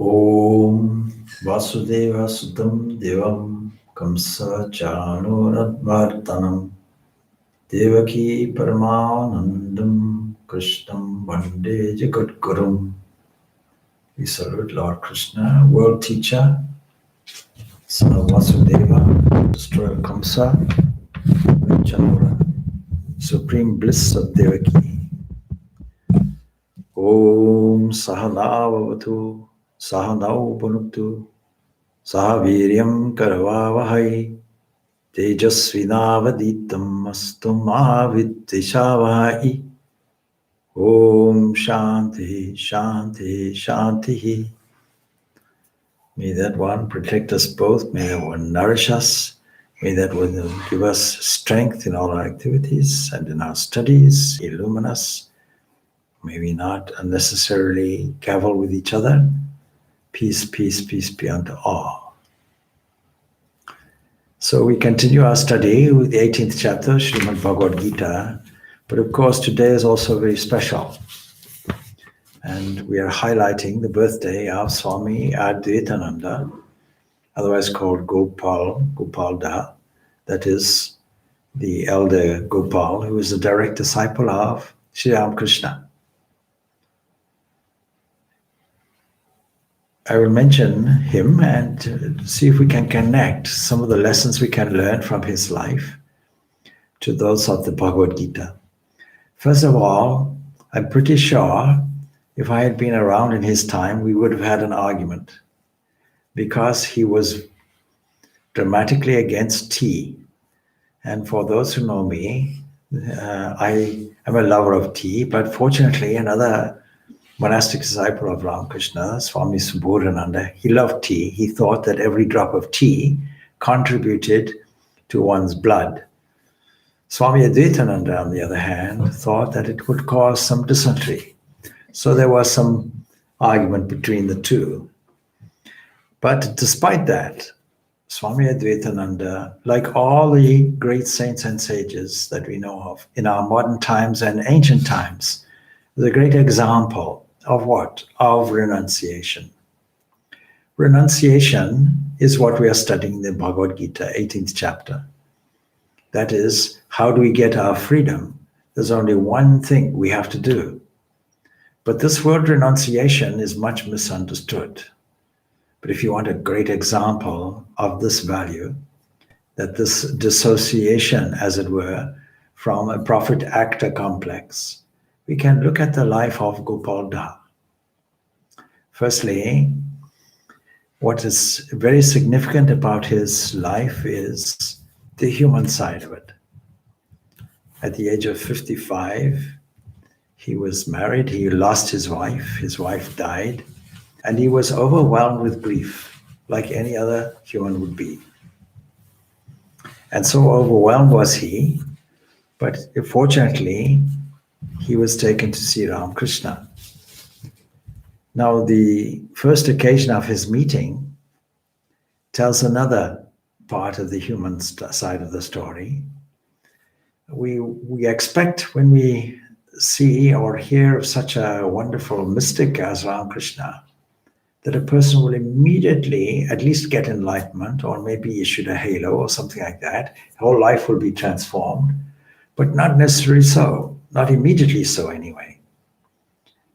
Om Vasudeva Sudam Devam Kamsa Chanuradvartanam Devaki Paramanandam Krishnam Vande Jagadgurum. We salute Lord Krishna, world teacher, son of Vasudeva, destroyer of Kamsa, and Chanura, supreme bliss of Devaki. Om Sahanavavatu Sahanau Bhunuktu Sahaviryam Karavavahai Tejasvinavaditam Astum Avidishavahai. Om Shanti Shanti Shanti. May that one protect us both. May that one nourish us. May that one give us strength in all our activities and in our studies, illumine us. May we not unnecessarily cavil with each other. Peace, peace, peace be unto all. So we continue our study with the 18th chapter, Srimad Bhagavad Gita. But of course, today is also very special. And we are highlighting the birthday of Swami Advaitananda, otherwise called Gopal, Gopalda. That is the elder Gopal, who is the direct disciple of Sri Ramakrishna. I will mention him and see if we can connect some of the lessons we can learn from his life to those of the Bhagavad Gita. First of all, I'm pretty sure if I had been around in his time, we would have had an argument because he was dramatically against tea. And for those who know me, I am a lover of tea, but fortunately another monastic disciple of Ramakrishna, Swami Purnananda, he loved tea. He thought that every drop of tea contributed to one's blood. Swami Advaitananda, on the other hand, thought that it would cause some dysentery. So there was some argument between the two. But despite that, Swami Advaitananda, like all the great saints and sages that we know of in our modern times and ancient times, is a great example of what? Of renunciation. Renunciation is what we are studying in the Bhagavad Gita, 18th chapter. That is, how do we get our freedom? There's only one thing we have to do. But this word renunciation is much misunderstood. But if you want a great example of this value, that this dissociation, as it were, from a prophet-actor complex, we can look at the life of Gopal Da. Firstly, what is very significant about his life is the human side of it. At the age of 55, he was married, he lost his wife died, and he was overwhelmed with grief, like any other human would be. And so overwhelmed was he, but fortunately, he was taken to see Ramakrishna. Now, the first occasion of his meeting tells another part of the human side of the story. We expect when we see or hear of such a wonderful mystic as Ramakrishna, that a person will immediately at least get enlightenment or maybe issued a halo or something like that. Whole life will be transformed, but not necessarily so, not immediately so anyway.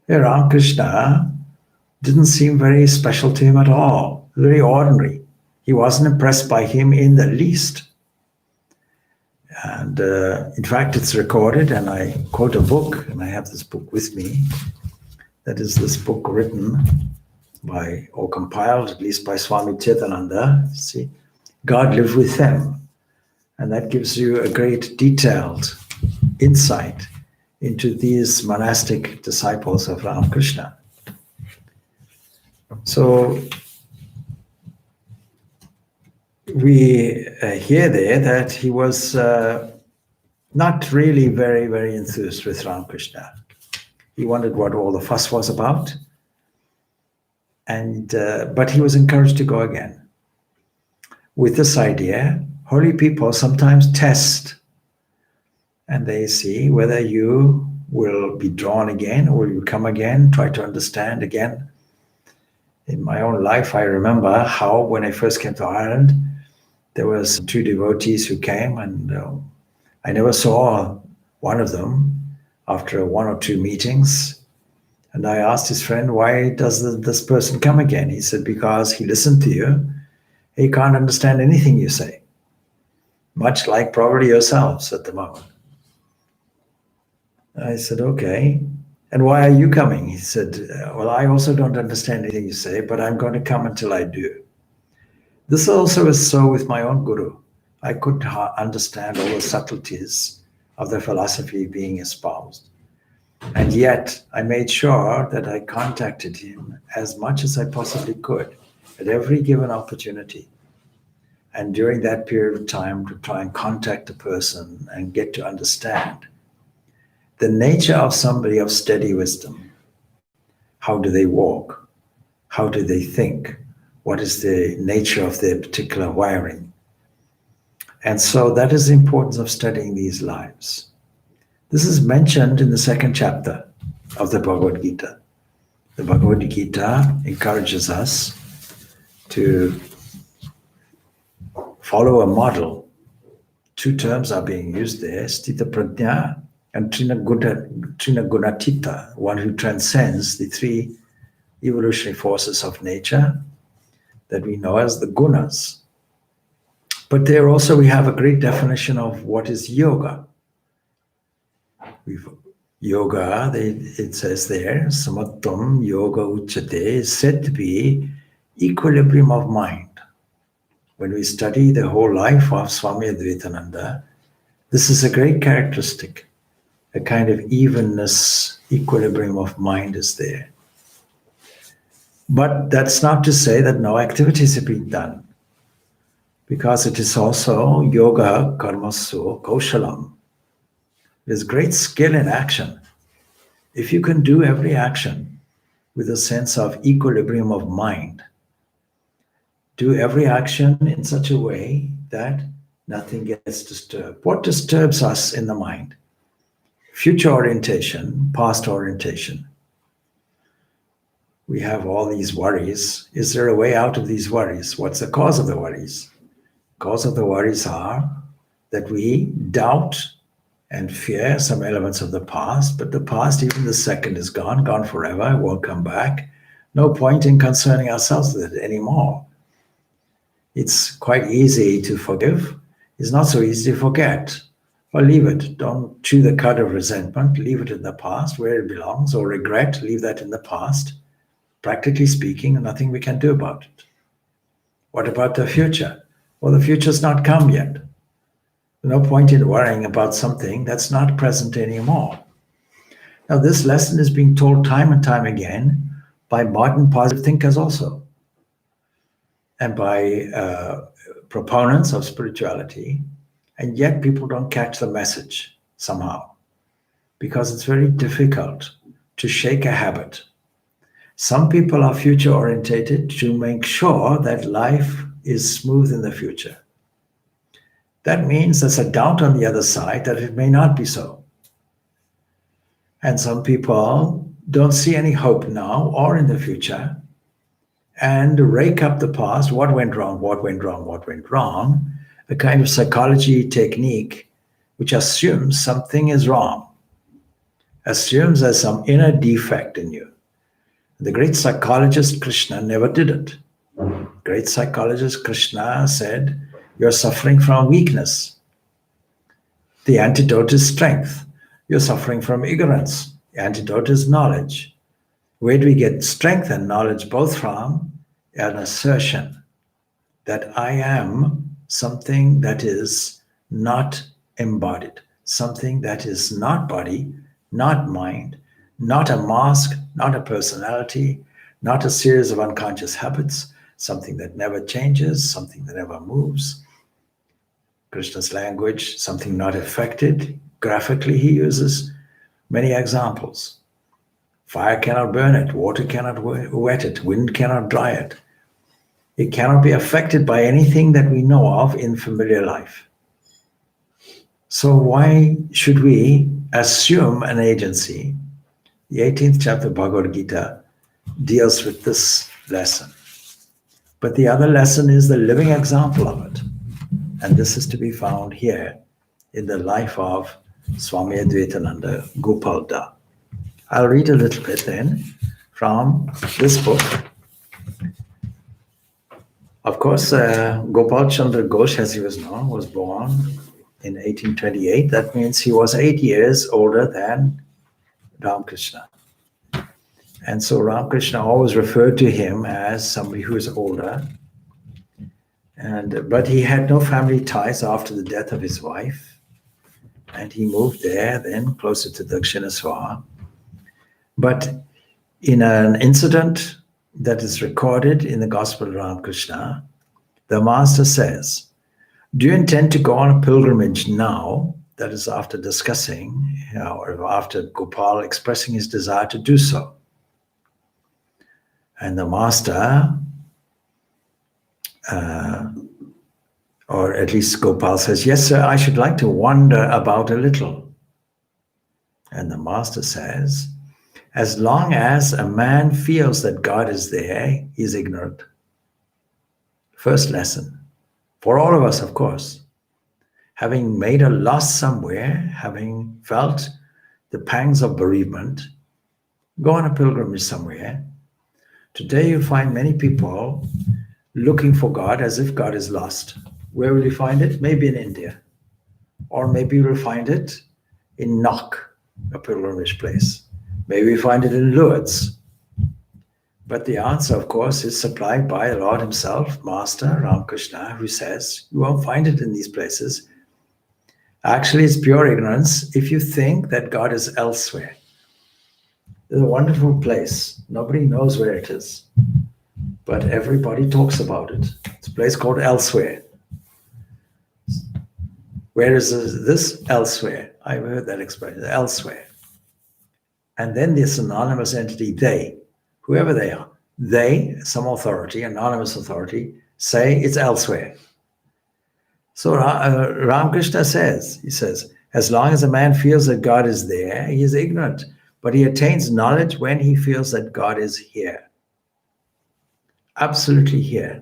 Ramakrishna didn't seem very special to him at all, very ordinary. He wasn't impressed by him in the least. And in fact, it's recorded, and I quote a book, and I have this book with me. That is this book written by, or compiled at least by Swami Ch.18. See, God lived with them. And that gives you a great detailed insight into these monastic disciples of Ramakrishna. So we hear there that he was not really very, very enthused with Ramakrishna. He wondered what all the fuss was about, and but he was encouraged to go again. With this idea, holy people sometimes test, and they see whether you will be drawn again or will you come again, try to understand again. In my own life, I remember how when I first came to Ireland, there was 2 devotees who came, and I never saw one of them after 1 or 2 meetings. And I asked his friend, why does this person come again? He said, because he listened to you. He can't understand anything you say. Much like probably yourselves at the moment. I said, okay. And why are you coming? He said, well, I also don't understand anything you say, but I'm going to come until I do. This also is so with my own guru. I couldn't understand all the subtleties of the philosophy being espoused. And yet I made sure that I contacted him as much as I possibly could at every given opportunity. And during that period of time to try and contact a person and get to understand the nature of somebody of steady wisdom. How do they walk? How do they think? What is the nature of their particular wiring? And so that is the importance of studying these lives. This is mentioned in the 2nd chapter of the Bhagavad Gita. The Bhagavad Gita encourages us to follow a model. 2 terms are being used there, Sthita Prajna and Trina Gunatita, one who transcends the 3 evolutionary forces of nature that we know as the gunas. But there also we have a great definition of what is yoga. Yoga, it says there, samatvam yoga uchate, is said to be equilibrium of mind. When we study the whole life of Swami Advaitananda, this is a great characteristic. A kind of evenness, equilibrium of mind is there. But that's not to say that no activities have been done, because it is also yoga karmasu kaushalam. There's great skill in action. If you can do every action with a sense of equilibrium of mind, do every action in such a way that nothing gets disturbed. What disturbs us in the mind? Future orientation, past orientation. We have all these worries. Is there a way out of these worries? What's the cause of the worries? The cause of the worries are that we doubt and fear some elements of the past, but the past, even the second, is gone forever, won't come back. No point in concerning ourselves with it anymore. It's quite easy to forgive. It's not so easy to forget. Well, leave it. Don't chew the cud of resentment. Leave it in the past where it belongs, or regret, leave that in the past. Practically speaking, nothing we can do about it. What about the future? Well, the future's not come yet. No point in worrying about something that's not present anymore. Now, this lesson is being told time and time again by modern positive thinkers also, and by proponents of spirituality, and yet people don't catch the message somehow, because it's very difficult to shake a habit. Some people are future orientated to make sure that life is smooth in the future. That means there's a doubt on the other side that it may not be so. And some people don't see any hope now or in the future, and rake up the past, what went wrong, a kind of psychology technique which assumes something is wrong, assumes there's some inner defect in you. The great psychologist Krishna never did it. Great psychologist Krishna said, you're suffering from weakness. The antidote is strength. You're suffering from ignorance. The antidote is knowledge. Where do we get strength and knowledge both from? An assertion that I am something that is not embodied, something that is not body, not mind, not a mask, not a personality, not a series of unconscious habits, something that never changes, something that never moves. Krishna's language, something not affected. Graphically, he uses many examples. Fire cannot burn it, water cannot wet it, wind cannot dry it. It cannot be affected by anything that we know of in familiar life. So why should we assume an agency? The 18th chapter of Bhagavad Gita deals with this lesson. But the other lesson is the living example of it. And this is to be found here in the life of Swami Advaitananda, Gopal. I'll read a little bit then from this book. Of course, Gopal Chandra Ghosh, as he was known, was born in 1828. That means he was 8 years older than Ramakrishna. And so Ramakrishna always referred to him as somebody who is older. But he had no family ties after the death of his wife. And he moved there, then closer to Dakshinaswar. But in an incident that is recorded in the Gospel of Ramakrishna, the Master says, do you intend to go on a pilgrimage now? That is after discussing, or after Gopal expressing his desire to do so. And the Master, or at least Gopal says, yes, sir, I should like to wander about a little. And the Master says, as long as a man feels that God is there, he is ignorant. First lesson, for all of us, of course. Having made a loss somewhere, having felt the pangs of bereavement, go on a pilgrimage somewhere. Today you find many people looking for God as if God is lost. Where will you find it? Maybe in India. Or maybe you'll find it in Nok, a pilgrimage place. Maybe you find it in Lourdes. But the answer, of course, is supplied by the Lord himself, Master Ramakrishna, who says, you won't find it in these places. Actually, it's pure ignorance if you think that God is elsewhere. It's a wonderful place. Nobody knows where it is. But everybody talks about it. It's a place called Elsewhere. Where is this? Elsewhere. I've heard that expression, elsewhere. And then this anonymous entity, they, whoever they are, they, some authority, anonymous authority, say it's elsewhere. So Ramakrishna says, he says, as long as a man feels that God is there, he is ignorant. But he attains knowledge when he feels that God is here. Absolutely here.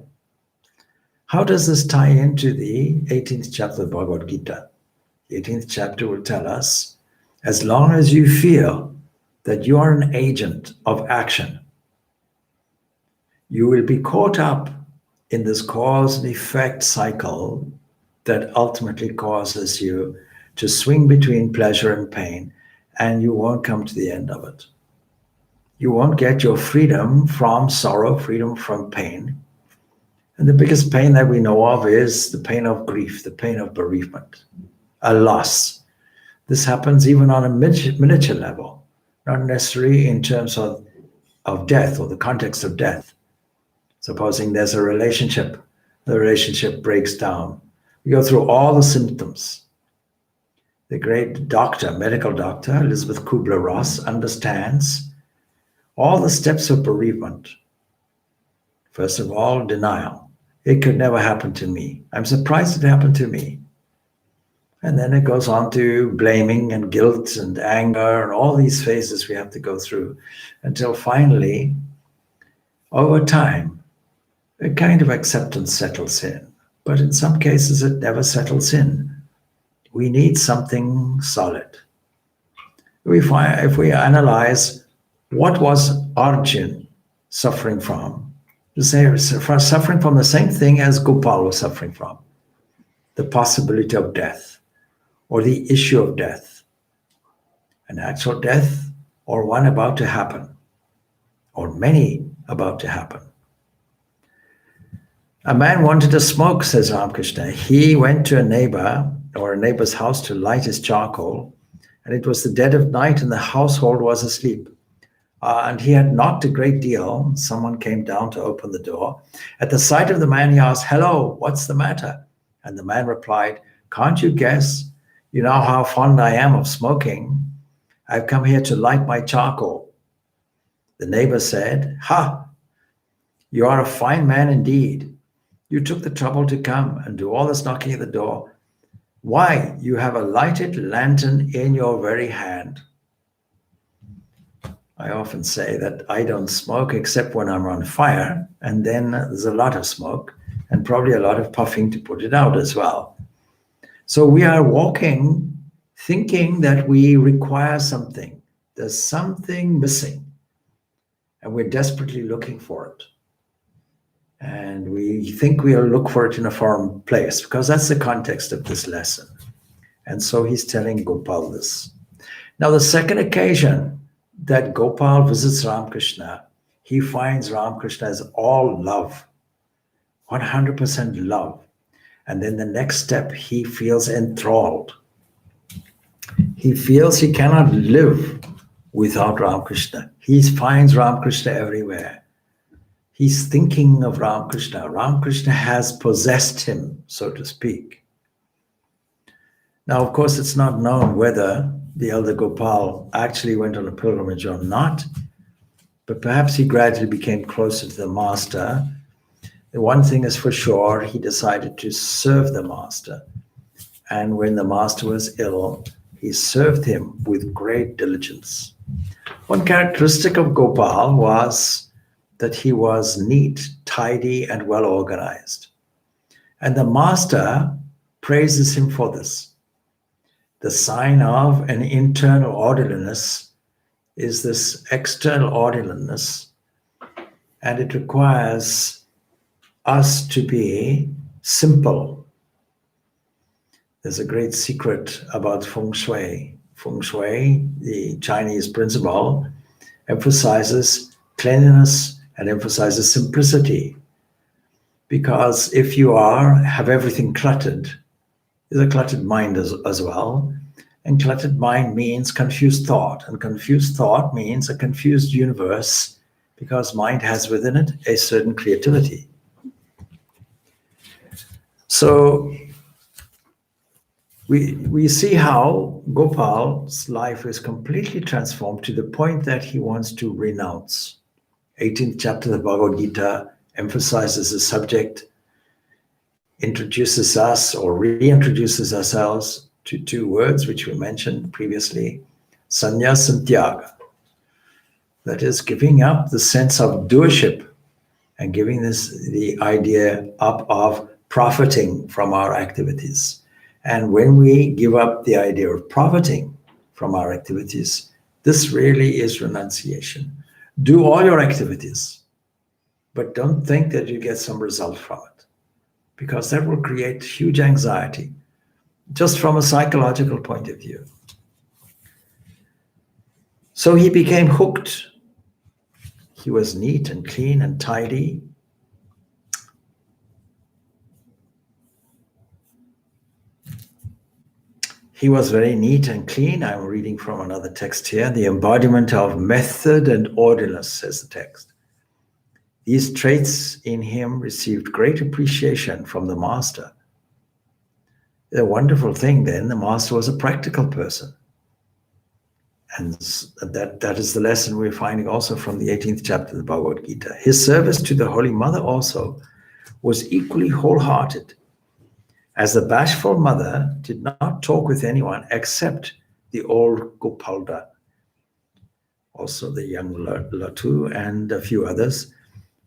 How does this tie into the 18th chapter of Bhagavad Gita? The 18th chapter will tell us, as long as you feel that you are an agent of action, you will be caught up in this cause and effect cycle that ultimately causes you to swing between pleasure and pain, and you won't come to the end of it. You won't get your freedom from sorrow, freedom from pain. And the biggest pain that we know of is the pain of grief, the pain of bereavement, a loss. This happens even on a miniature level, not necessarily in terms of death or the context of death. Supposing there's a relationship, the relationship breaks down. We go through all the symptoms. The great doctor, medical doctor, Elizabeth Kubler-Ross, understands all the steps of bereavement. First of all, denial. It could never happen to me. I'm surprised it happened to me. And then it goes on to blaming and guilt and anger and all these phases we have to go through until finally, over time, a kind of acceptance settles in. But in some cases, it never settles in. We need something solid. If we analyze what was Arjun suffering from, suffering from the same thing as Gopal was suffering from, the possibility of death or the issue of death, an actual death or one about to happen, or many about to happen. A man wanted to smoke, says Ramakrishna. He went to a neighbor's house to light his charcoal, and it was the dead of night and the household was asleep. And he had knocked a great deal. Someone came down to open the door. At the sight of the man, he asked, hello, what's the matter? And the man replied, can't you guess? You know how fond I am of smoking. I've come here to light my charcoal. The neighbor said, ha, you are a fine man indeed. You took the trouble to come and do all this knocking at the door. Why, you have a lighted lantern in your very hand. I often say that I don't smoke except when I'm on fire, and then there's a lot of smoke and probably a lot of puffing to put it out as well. So we are walking thinking that we require something. There's something missing, and we're desperately looking for it. And we think we'll look for it in a foreign place, because that's the context of this lesson. And so he's telling Gopal this. Now, the second occasion that Gopal visits Ramakrishna, he finds Ramakrishna as all love, 100% love. And then the next step, he feels enthralled. He feels he cannot live without Ramakrishna. He finds Ramakrishna everywhere. He's thinking of Ramakrishna. Ramakrishna has possessed him, so to speak. Now, of course, it's not known whether the elder Gopal actually went on a pilgrimage or not, but perhaps he gradually became closer to the master. The one thing is for sure, he decided to serve the master. And when the master was ill, he served him with great diligence. One characteristic of Gopal was that he was neat, tidy, and well organized. And the master praises him for this. The sign of an internal orderliness is this external orderliness, and it requires us to be simple. There's a great secret about feng shui. Feng shui, the Chinese principle, emphasizes cleanliness and emphasizes simplicity. Because if you have everything cluttered, there's a cluttered mind as well. And cluttered mind means confused thought. And confused thought means a confused universe, because mind has within it a certain creativity. So we see how Gopal's life is completely transformed to the point that he wants to renounce. 18th chapter of the Bhagavad Gita emphasizes the subject, introduces us or reintroduces ourselves to two words which we mentioned previously, sannyas and tyaga. That is, giving up the sense of doership and giving the idea up of profiting from our activities. And when we give up the idea of profiting from our activities, this really is renunciation. Do all your activities, but don't think that you get some result from it, because that will create huge anxiety, just from a psychological point of view. So he became hooked. He was neat and clean and tidy. He was very neat and clean. I'm reading from another text here. The embodiment of method and orderliness, says the text. These traits in him received great appreciation from the master. The wonderful thing then, the master was a practical person. And that is the lesson we're finding also from the 18th chapter of the Bhagavad Gita. His service to the Holy Mother also was equally wholehearted, as the bashful mother did not talk with anyone except the old Gopalda, also the young Latu and a few others.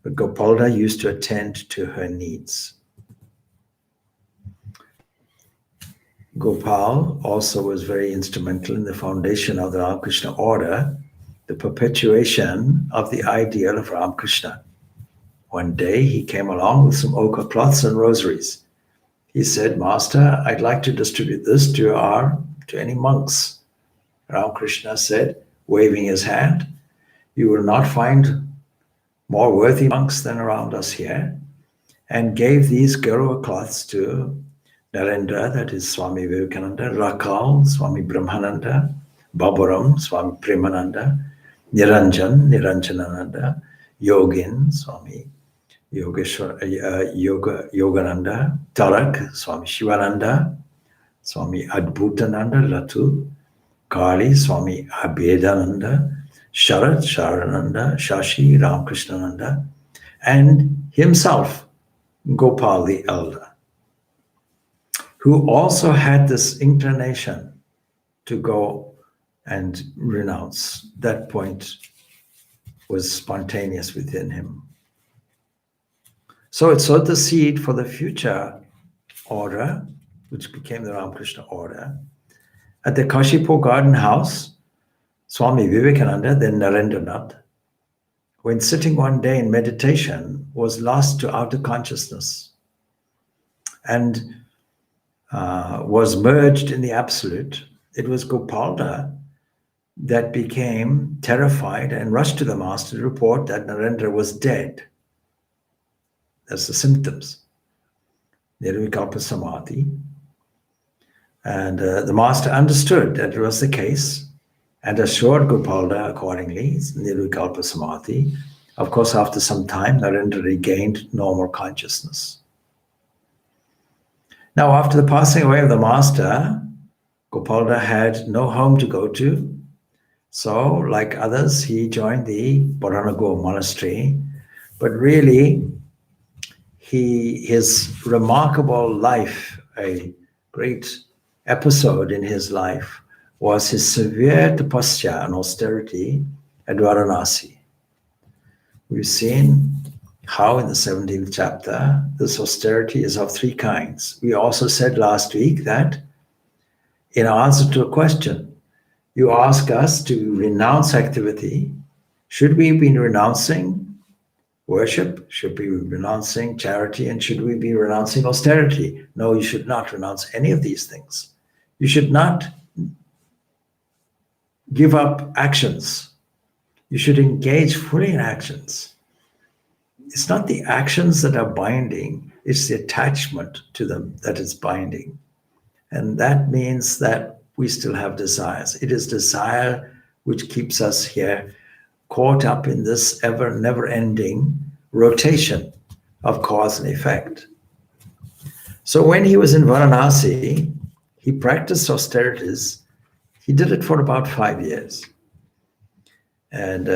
But Gopalda used to attend to her needs. Gopal also was very instrumental in the foundation of the Ramakrishna order, the perpetuation of the ideal of Ramakrishna. One day he came along with some ochre cloths and rosaries. He said, Master, I'd like to distribute this to any monks. Ramakrishna said, waving his hand, you will not find more worthy monks than around us here, and gave these Garuda cloths to Narendra, that is Swami Vivekananda, Rakal, Swami Brahmananda, Baburam, Swami Premananda, Niranjan, Niranjanananda, Yogin, Swami Yogananda, Tarak, Swami Shivananda, Swami Advaitananda, Latu, Kali, Swami Abhedananda, Sharat, Sharananda, Shashi, Ramakrishnananda, and himself, Gopal the elder, who also had this inclination to go and renounce. That point was spontaneous within him. So it sowed the seed for the future order, which became the Ramakrishna order. At the Kashipur Garden House, Swami Vivekananda, then Narendranath, when sitting one day in meditation, was lost to outer consciousness and was merged in the absolute. It was Gopal that became terrified and rushed to the master to report that Narendra was dead. That's the symptoms. Nirvikalpa Samadhi. And the master understood that it was the case and assured Gopalda accordingly, Nirvikalpa Samadhi. Of course, after some time, Narendra regained normal consciousness. Now, after the passing away of the master, Gopalda had no home to go to. So, like others, he joined the Purnananda monastery. But really, his remarkable life, a great episode in his life, was his severe tapasya and austerity at Varanasi. We've seen how in the 17th chapter, this austerity is of three kinds. We also said last week that in answer to a question, you ask us to renounce activity. Should we be renouncing worship? Should we be renouncing charity? And should we be renouncing austerity? No, you should not renounce any of these things. You should not give up actions. You should engage fully in actions. It's not the actions that are binding, it's the attachment to them that is binding. And that means that we still have desires. It is desire which keeps us here caught up in this never-ending rotation of cause and effect. So when he was in Varanasi, he practiced austerities. He did it for about 5 years. And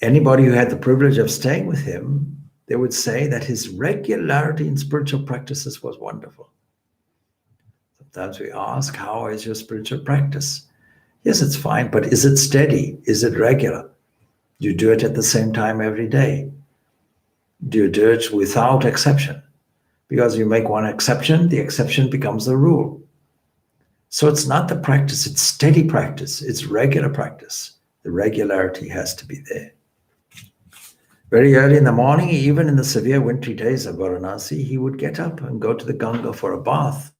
anybody who had the privilege of staying with him, they would say that his regularity in spiritual practices was wonderful. Sometimes we ask, how is your spiritual practice? Yes, it's fine, but is it steady? Is it regular? Do you do it at the same time every day? Do you do it without exception? Because you make one exception, the exception becomes the rule. So it's not the practice, it's steady practice, it's regular practice. The regularity has to be there. Very early in the morning, even in the severe wintry days of Varanasi, he would get up and go to the Ganga for a bath.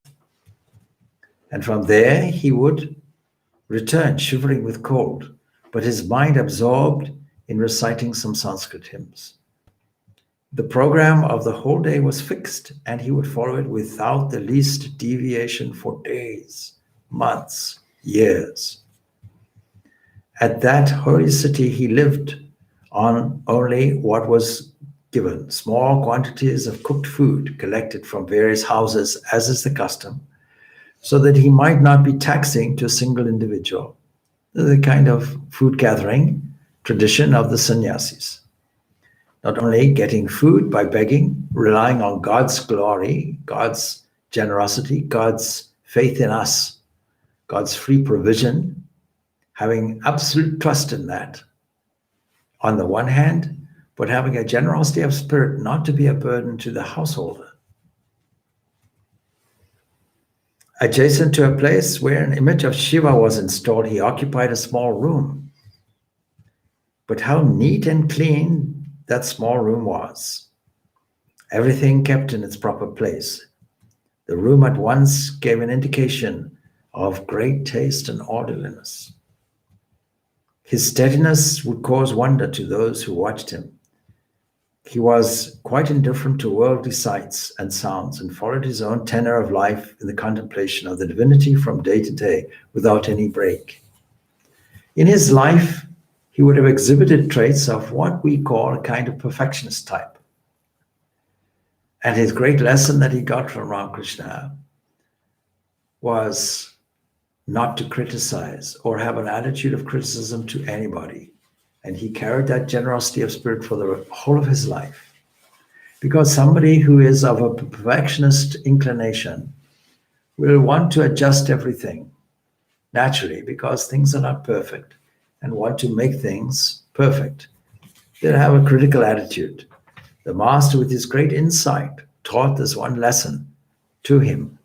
And from there, he would return shivering with cold, but his mind absorbed in reciting some Sanskrit hymns. The program of the whole day was fixed, and he would follow it without the least deviation for days, months, years. At that holy city, he lived on only what was given, small quantities of cooked food collected from various houses, as is the custom, so that he might not be taxing to a single individual. The kind of food gathering tradition of the sannyasis. Not only getting food by begging, relying on God's glory, God's generosity, God's faith in us, God's free provision, having absolute trust in that on the one hand, but having a generosity of spirit not to be a burden to the householder. Adjacent to a place where an image of Shiva was installed, he occupied a small room. But how neat and clean that small room was. Everything kept in its proper place. The room at once gave an indication of great taste and orderliness. His steadiness would cause wonder to those who watched him. He was quite indifferent to worldly sights and sounds and followed his own tenor of life in the contemplation of the divinity from day to day without any break. In his life, he would have exhibited traits of what we call a kind of perfectionist type. And his great lesson that he got from Ramakrishna was not to criticize or have an attitude of criticism to anybody. And he carried that generosity of spirit for the whole of his life. Because somebody who is of a perfectionist inclination will want to adjust everything naturally, because things are not perfect, and want to make things perfect. They have a critical attitude. The master, with his great insight, taught this one lesson to him,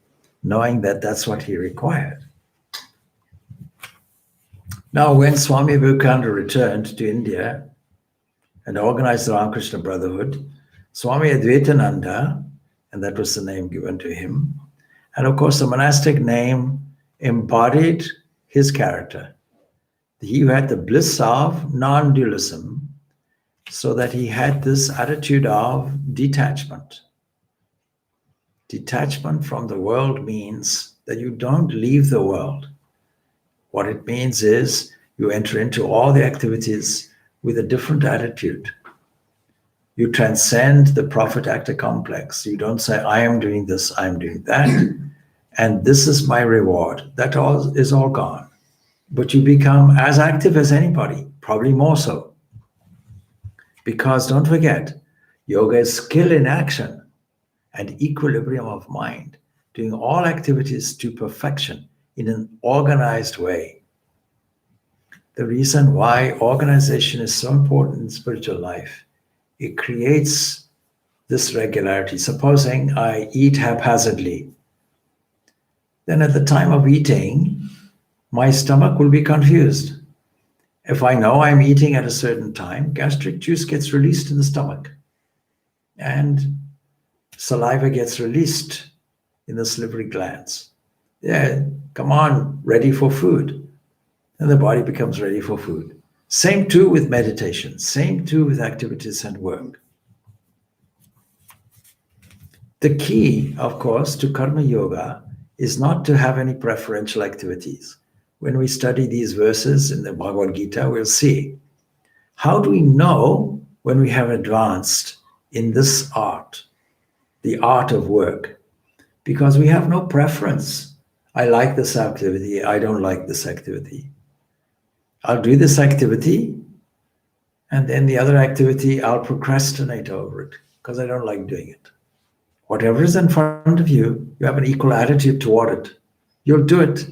knowing that that's what he required. Now, when Swami Vivekananda returned to India and organized the Ramakrishna Brotherhood, Swami Advaitananda, and that was the name given to him, and of course the monastic name embodied his character. He had the bliss of non-dualism, so that he had this attitude of detachment. Detachment from the world means that you don't leave the world. What it means is you enter into all the activities with a different attitude. You transcend the prophet-actor complex. You don't say, I am doing this, I am doing that, and this is my reward. That all is all gone. But you become as active as anybody, probably more so. Because don't forget, yoga is skill in action and equilibrium of mind, doing all activities to perfection in an organized way. The reason why organization is so important in spiritual life, it creates this regularity. Supposing I eat haphazardly, then at the time of eating, my stomach will be confused. If I know I'm eating at a certain time, gastric juice gets released in the stomach and saliva gets released in the salivary glands. Yeah, come on, ready for food. And the body becomes ready for food. Same too with meditation, same too with activities and work. The key, of course, to karma yoga is not to have any preferential activities. When we study these verses in the Bhagavad Gita, we'll see, how do we know when we have advanced in this art, the art of work? Because we have no preference. I like this activity, I don't like this activity. I'll do this activity, and then the other activity, I'll procrastinate over it because I don't like doing it. Whatever is in front of you, you have an equal attitude toward it. You'll do it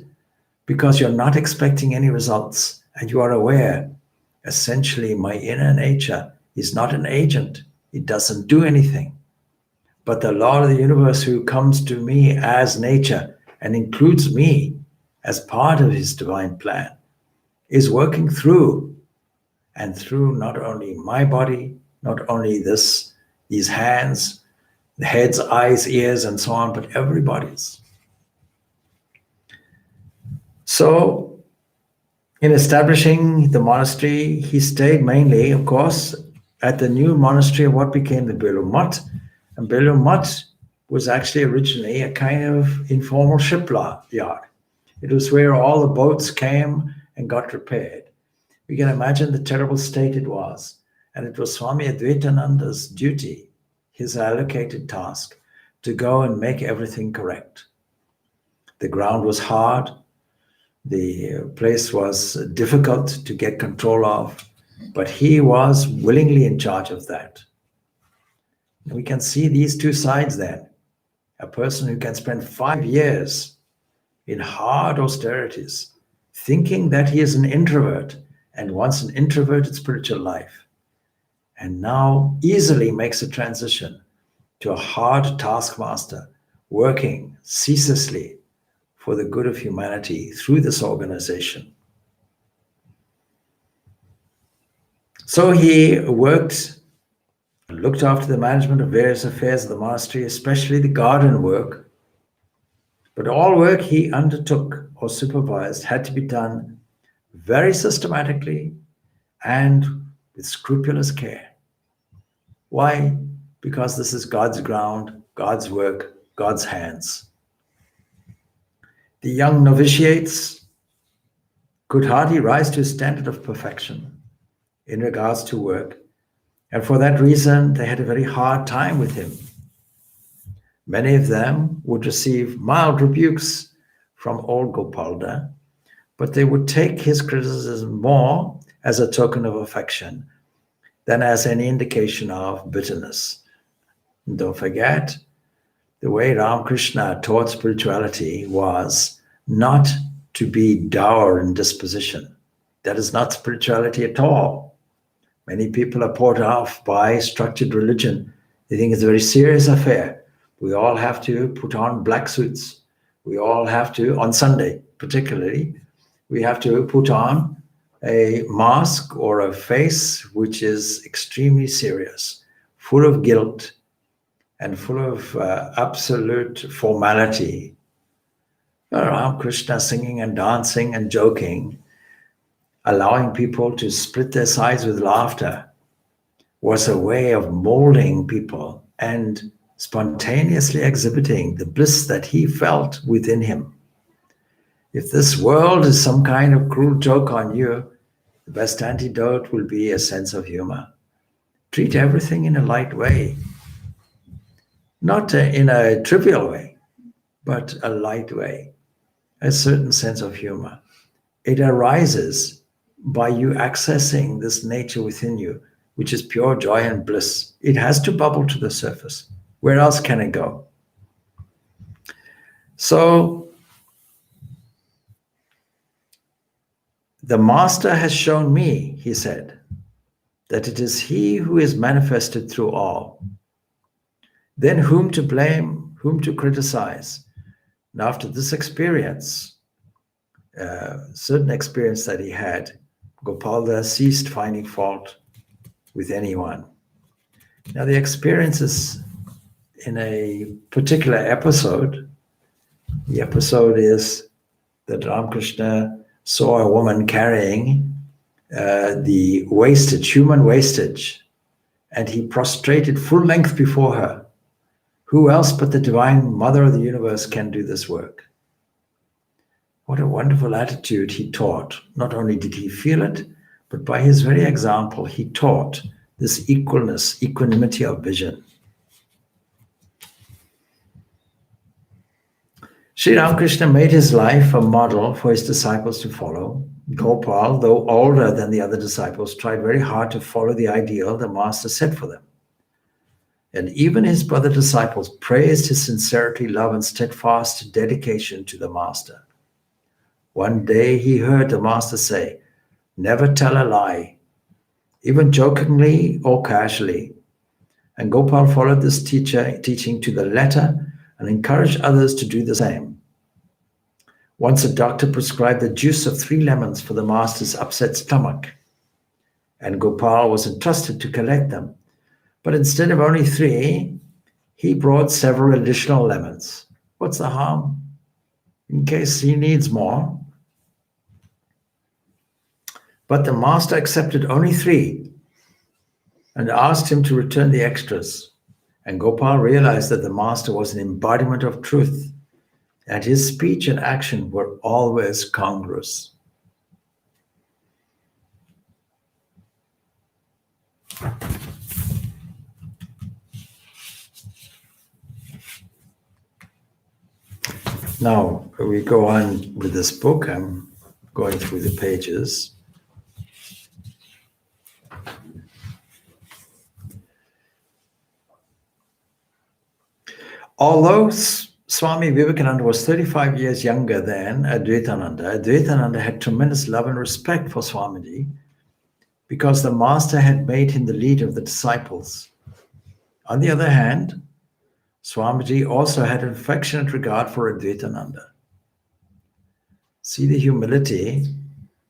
because you're not expecting any results, and you are aware, essentially, my inner nature is not an agent. It doesn't do anything. But the Lord of the universe, who comes to me as nature and includes me as part of his divine plan, is working through and through not only my body, not only these hands, the heads, eyes, ears, and so on, but everybody's. So, in establishing the monastery, he stayed mainly, of course, at the new monastery of what became the Belur Mutt. And Belur Mutt was actually originally a kind of informal shipyard. It was where all the boats came and got repaired. We can imagine the terrible state it was. And it was Swami Advaitananda's duty, his allocated task, to go and make everything correct. The ground was hard. The place was difficult to get control of, but he was willingly in charge of that. And we can see these two sides then. A person who can spend 5 years in hard austerities, thinking that he is an introvert and wants an introverted spiritual life, and now easily makes a transition to a hard taskmaster, working ceaselessly for the good of humanity through this organization. So he worked, looked after the management of various affairs of the monastery, especially the garden work. But all work he undertook or supervised had to be done very systematically and with scrupulous care. Why? Because this is God's ground, God's work, God's hands. The young novitiates could hardly rise to a standard of perfection in regards to work, and for that reason, they had a very hard time with him. Many of them would receive mild rebukes from old Gopalda, but they would take his criticism more as a token of affection than as any indication of bitterness. And don't forget, the way Ramakrishna taught spirituality was not to be dour in disposition. That is not spirituality at all. Many people are put off by structured religion. They think it's a very serious affair. We all have to put on black suits. We all have to, on Sunday particularly, we have to put on a mask or a face which is extremely serious, full of guilt and full of absolute formality. Ram Krishna singing and dancing and joking, allowing people to split their sides with laughter, was a way of molding people and spontaneously exhibiting the bliss that he felt within him. If this world is some kind of cruel joke on you, the best antidote will be a sense of humor. Treat everything in a light way, not in a trivial way, but a light way, a certain sense of humor. It arises by you accessing this nature within you, which is pure joy and bliss. It has to bubble to the surface. Where else can it go? So, the Master has shown me, he said, that it is he who is manifested through all. Then whom to blame, whom to criticize? And after this experience, certain experience that he had, Gopal ceased finding fault with anyone. Now the experience is in a particular episode. The episode is that Ramakrishna saw a woman carrying the wastage, human wastage, and he prostrated full length before her. Who else but the Divine Mother of the Universe can do this work? What a wonderful attitude he taught. Not only did he feel it, but by his very example, he taught this equalness, equanimity of vision. Sri Ramakrishna made his life a model for his disciples to follow. Gopal, though older than the other disciples, tried very hard to follow the ideal the Master set for them. And even his brother disciples praised his sincerity, love, and steadfast dedication to the Master. One day he heard the Master say, "Never tell a lie, even jokingly or casually." And Gopal followed this teaching to the letter and encouraged others to do the same. Once a doctor prescribed the juice of 3 lemons for the Master's upset stomach, and Gopal was entrusted to collect them. But instead of only 3, he brought several additional lemons. What's the harm? In case he needs more. But the Master accepted only 3 and asked him to return the extras. And Gopal realized that the Master was an embodiment of truth, and his speech and action were always congruous. Now, we go on with this book. I'm going through the pages. Although Swami Vivekananda was 35 years younger than Advaitananda, Advaitananda had tremendous love and respect for Swamiji because the Master had made him the leader of the disciples. On the other hand, Swamiji also had an affectionate regard for Advaitananda. See the humility.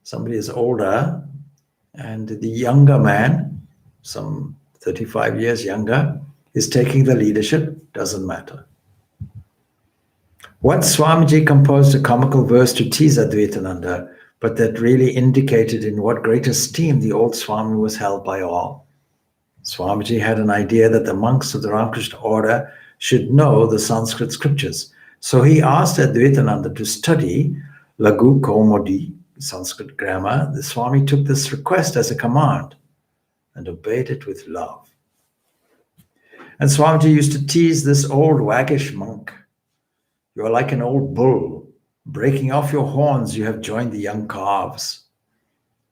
Somebody is older, and the younger man, some 35 years younger, is taking the leadership. Doesn't matter. Once Swamiji composed a comical verse to tease Advaitananda, but that really indicated in what great esteem the old Swami was held by all. Swamiji had an idea that the monks of the Ramakrishna order should know the Sanskrit scriptures. So he asked Advaitananda to study Lagu Kaumudi, Sanskrit grammar. The Swami took this request as a command and obeyed it with love. And Swamiji used to tease this old waggish monk. "You are like an old bull. Breaking off your horns, you have joined the young calves."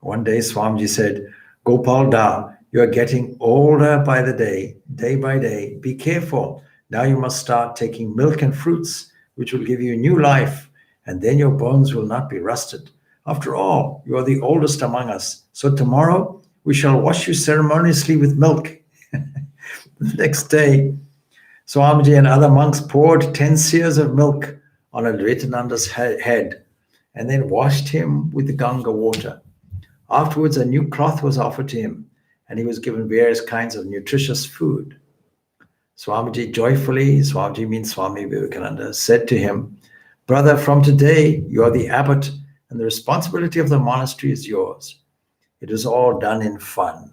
One day Swamiji said, "Gopal Da, you are getting older by the day by day. Be careful. Now you must start taking milk and fruits, which will give you new life, and then your bones will not be rusted. After all, you are the oldest among us. So tomorrow, we shall wash you ceremoniously with milk. The next day, Swamiji and other monks poured 10 seers of milk on Advaitananda's head and then washed him with the Ganga water. Afterwards, a new cloth was offered to him, and he was given various kinds of nutritious food. Swamiji joyfully, Swamiji means Swami Vivekananda, said to him, "Brother, from today you are the abbot, and the responsibility of the monastery is yours. It is all done in fun."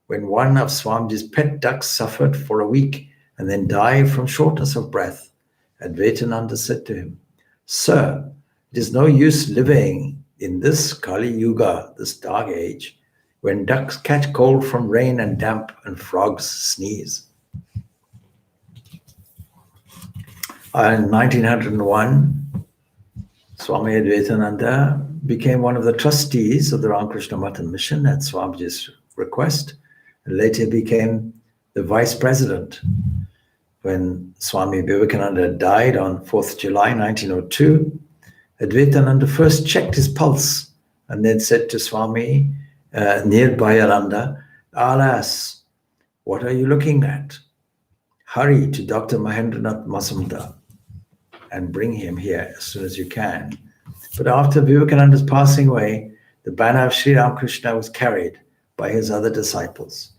When one of Swamiji's pet ducks suffered for a week and then died from shortness of breath, Advaitananda said to him, "Sir, it is no use living in this Kali Yuga, this dark age, when ducks catch cold from rain and damp and frogs sneeze." In 1901, Swami Advaitananda became one of the trustees of the Ramakrishna Math Mission at Swamiji's request, and later became the vice president. When Swami Vivekananda died on 4th July 1902, Advaitananda first checked his pulse and then said to Swami Nivedita, "Alas, what are you looking at? Hurry to Dr. Mahendranath Mazumdar and bring him here as soon as you can." But after Vivekananda's passing away, the banner of Sri Ramakrishna was carried by his other disciples.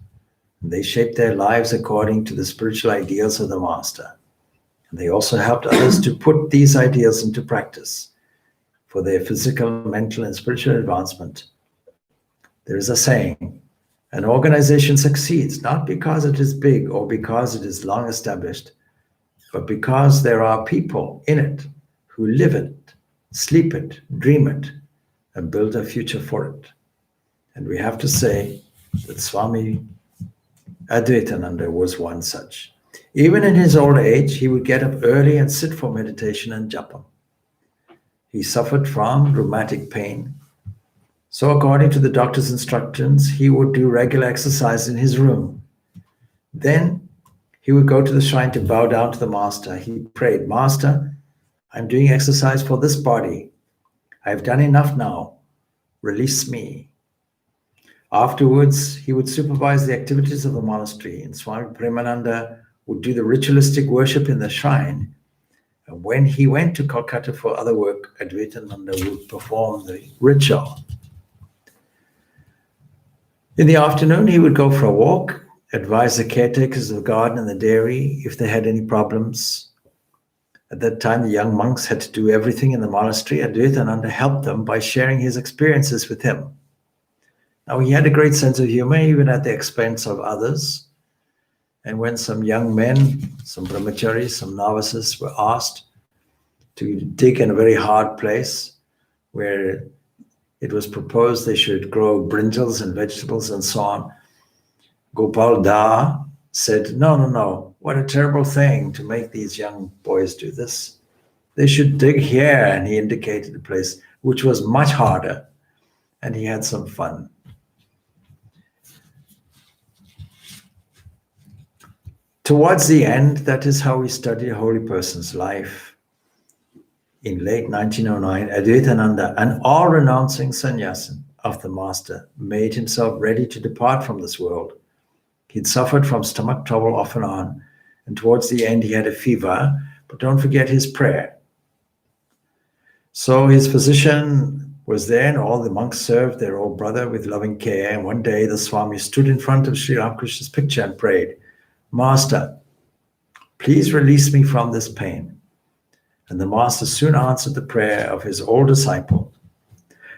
They shaped their lives according to the spiritual ideals of the Master. And they also helped others to put these ideals into practice for their physical, mental, and spiritual advancement. There is a saying, an organization succeeds not because it is big or because it is long established, but because there are people in it who live it, sleep it, dream it, and build a future for it. And we have to say that Swami Advaitananda was one such. Even in his old age, he would get up early and sit for meditation and japa. He suffered from rheumatic pain. So according to the doctor's instructions, he would do regular exercise in his room. Then he would go to the shrine to bow down to the Master. He prayed, "Master, I'm doing exercise for this body. I've done enough now. Release me." Afterwards, he would supervise the activities of the monastery, and Swami Purnananda would do the ritualistic worship in the shrine. And when he went to Kolkata for other work, Advaitananda would perform the ritual. In the afternoon, he would go for a walk, advise the caretakers of the garden and the dairy if they had any problems. At that time, the young monks had to do everything in the monastery. Advaitananda helped them by sharing his experiences with him. Now, he had a great sense of humor, even at the expense of others. And when some young men, some brahmacharis, some novices were asked to dig in a very hard place where it was proposed they should grow brinjals and vegetables and so on, Gopal said, no, what a terrible thing to make these young boys do this. They should dig here, and he indicated a place which was much harder, and he had some fun. Towards the end, that is how we study a holy person's life. In late 1909, Advaitananda, an all-renouncing sannyasin of the Master, made himself ready to depart from this world. He'd suffered from stomach trouble off and on, and towards the end he had a fever, but don't forget his prayer. So his physician was there, and all the monks served their old brother with loving care. And one day the Swami stood in front of Sri Ramakrishna's picture and prayed, "Master, please release me from this pain." And the Master soon answered the prayer of his old disciple.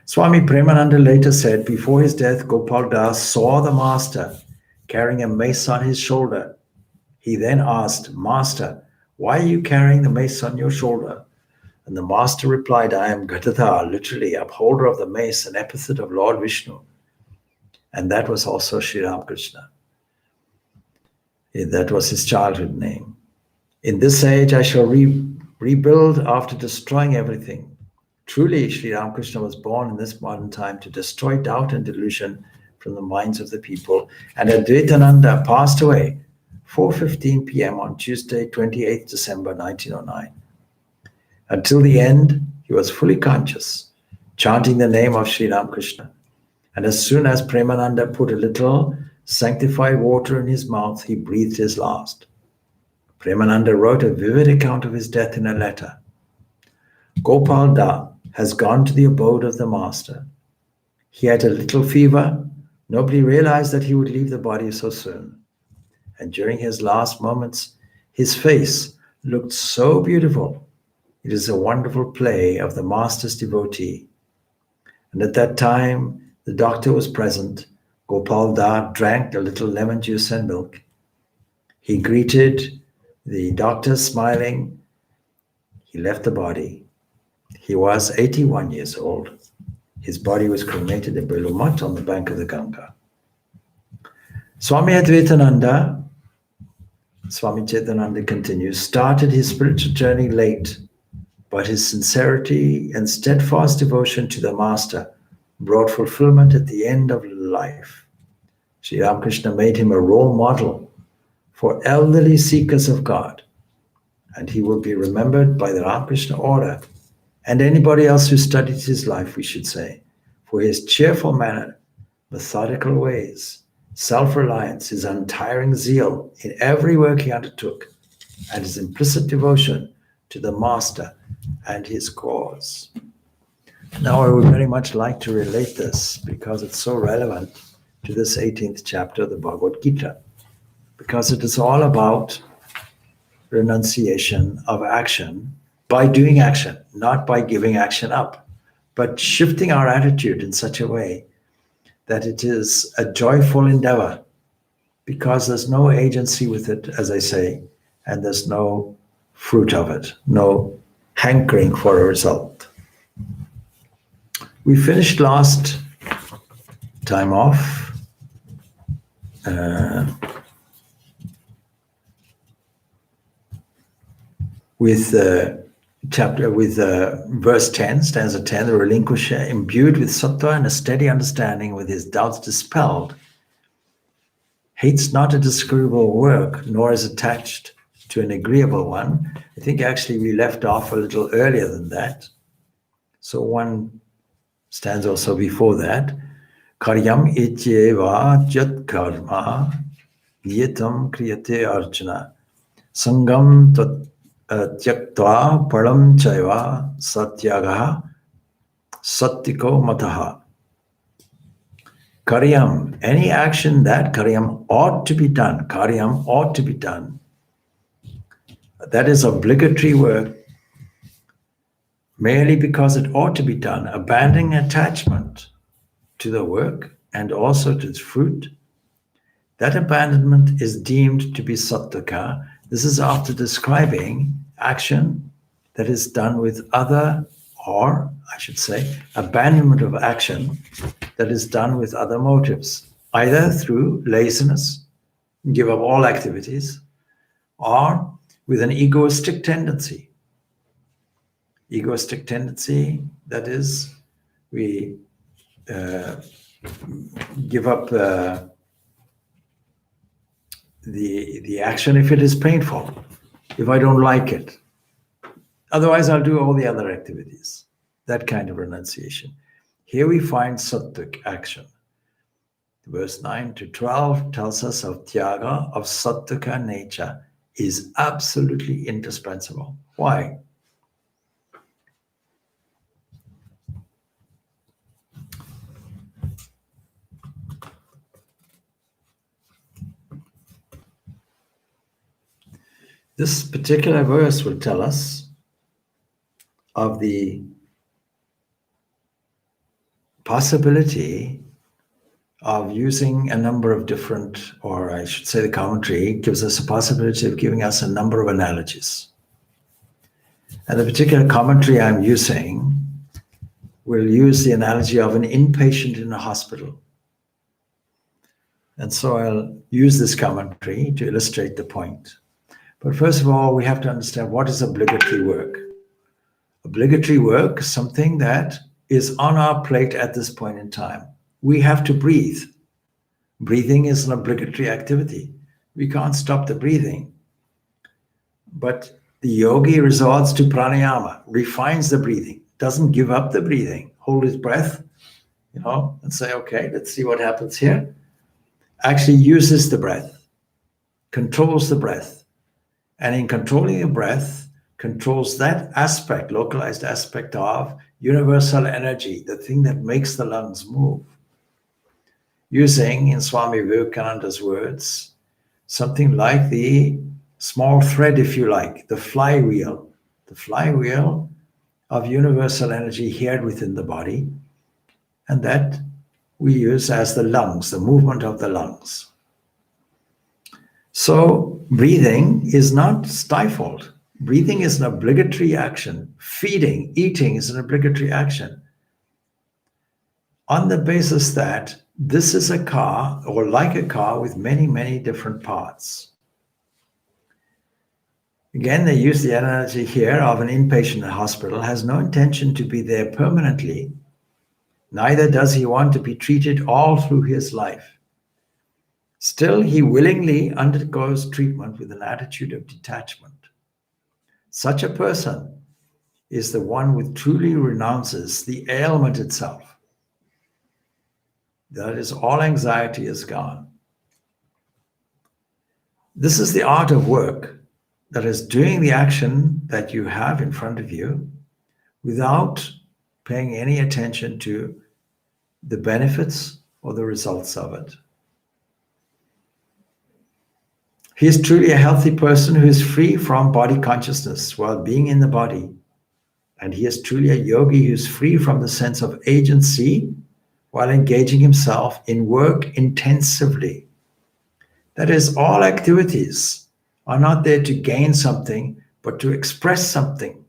Swami Premananda later said, before his death, Gopal Das saw the Master carrying a mace on his shoulder. He then asked, "Master, why are you carrying the mace on your shoulder?" And the Master replied, "I am Gadadhar, literally upholder of the mace, an epithet of Lord Vishnu." And that was also Sri Ramakrishna. That was his childhood name. In this age, I shall rebuild after destroying everything. Truly, Sri Ramakrishna was born in this modern time to destroy doubt and delusion from the minds of the people. And Advaitananda passed away 4:15 p.m. on Tuesday, 28th December 1909. Until the end, he was fully conscious, chanting the name of Sri Ramakrishna. And as soon as Premananda put a little sanctified water in his mouth, he breathed his last. Premananda wrote a vivid account of his death in a letter. Gopal Da has gone to the abode of the master. He had a little fever. Nobody realized that he would leave the body so soon. And during his last moments, his face looked so beautiful. It is a wonderful play of the master's devotee. And at that time, the doctor was present. Gopal Da drank a little lemon juice and milk. He greeted the doctor smiling. He left the body. He was 81 years old. His body was cremated in Belumat on the bank of the Ganga. Swami Advaitananda, Swami Ch.18 continues, started his spiritual journey late, but his sincerity and steadfast devotion to the Master brought fulfillment at the end of life. Sri Ramakrishna made him a role model for elderly seekers of God, and he will be remembered by the Ramakrishna order and anybody else who studied his life, we should say, for his cheerful manner, methodical ways, self-reliance, his untiring zeal in every work he undertook, and his implicit devotion to the Master and his cause. Now I would very much like to relate this because it's so relevant to this 18th chapter of the Bhagavad Gita, because it is all about renunciation of action by doing action, not by giving action up, but shifting our attitude in such a way that it is a joyful endeavor, because there's no agency with it, as I say, and there's no fruit of it, no hankering for a result. We finished last time off with verse 10, stanza 10, the relinquisher, imbued with sattva and a steady understanding, with his doubts dispelled, hates not a disagreeable work, nor is attached to an agreeable one. I think actually we left off a little earlier than that. So one stanza also before that. Karyam ityeva jat karma niyatam kriyate arjuna sangam tyaktva param chaiva satyagaha sattiko mataha. Karyam, any action that karyam ought to be done, karyam ought to be done, that is obligatory work, merely because it ought to be done, abandoning attachment to the work and also to its fruit, that abandonment is deemed to be sattaka. This is after describing action that is done with other, or I should say, abandonment of action that is done with other motives, either through laziness, give up all activities, or with an egoistic tendency. Egoistic tendency, that is, we give up the action if it is painful, if I don't like it. Otherwise, I'll do all the other activities. That kind of renunciation. Here we find sattvic action. Verse 9 to 12 tells us of tyaga, of sattvika nature, is absolutely indispensable. Why? This particular verse will tell us of the possibility of using a number of different, or I should say the commentary gives us a possibility of giving us a number of analogies. And the particular commentary I'm using will use the analogy of an inpatient in a hospital. And so I'll use this commentary to illustrate the point. But first of all, we have to understand what is obligatory work. Obligatory work is something that is on our plate at this point in time. We have to breathe. Breathing is an obligatory activity. We can't stop the breathing. But the yogi resorts to pranayama, refines the breathing, doesn't give up the breathing, hold his breath, and say, okay, let's see what happens here. Actually uses the breath, controls the breath. And in controlling the breath, controls that aspect, localized aspect of universal energy, the thing that makes the lungs move. Using, in Swami Vivekananda's words, something like the small thread, if you like, the flywheel of universal energy here within the body, and that we use as the lungs, the movement of the lungs. So breathing is not stifled. Breathing is an obligatory action. Feeding, eating is an obligatory action. On the basis that this is a car, or like a car, with many, many different parts. Again, they use the analogy here of an inpatient in a hospital has no intention to be there permanently. Neither does he want to be treated all through his life. Still, he willingly undergoes treatment with an attitude of detachment. Such a person is the one who truly renounces the ailment itself. That is, all anxiety is gone. This is the art of work, that is doing the action that you have in front of you without paying any attention to the benefits or the results of it. He is truly a healthy person who is free from body consciousness while being in the body. And he is truly a yogi who is free from the sense of agency while engaging himself in work intensively. That is, all activities are not there to gain something, but to express something.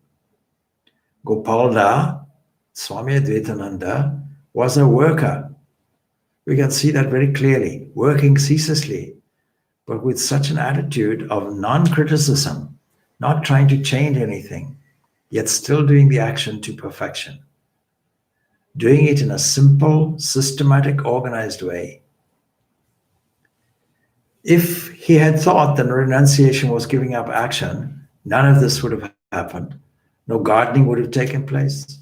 Gopal, Swami Advaitananda, was a worker. We can see that very clearly, working ceaselessly, but with such an attitude of non-criticism, not trying to change anything, yet still doing the action to perfection. Doing it in a simple, systematic, organized way. If he had thought that renunciation was giving up action, none of this would have happened. No gardening would have taken place.